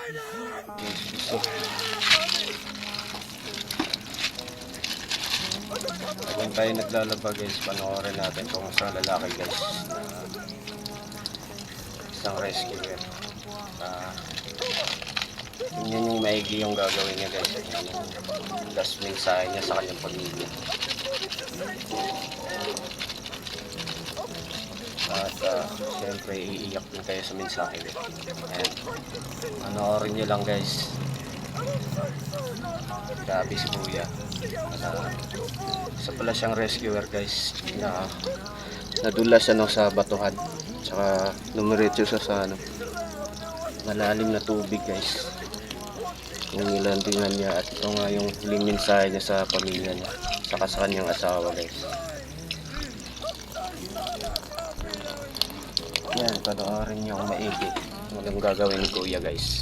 So, habang tayo naglalaba guys, panoorin natin kung isang lalaki guys na isang rescuer. Tingnan yung maigi yung gagawin niya guys. Yung last mensahe niya sa kanyang pamilya. At syempre iiyak din kayo sa mensahe guys. Ayan, panoorin nyo lang guys. Grabe si Kuya. Isa pala siyang rescuer guys na nadulas sa batuhan, tsaka dumiretso siya sa malalim na tubig guys. Kung nilandingan niya, at ito nga yung huling mensahe niya sa pamilya niya, saka sa kanyang asawa guys. Yan, panoorin niyo ang maigi. Walang gagawin ni Kuya guys.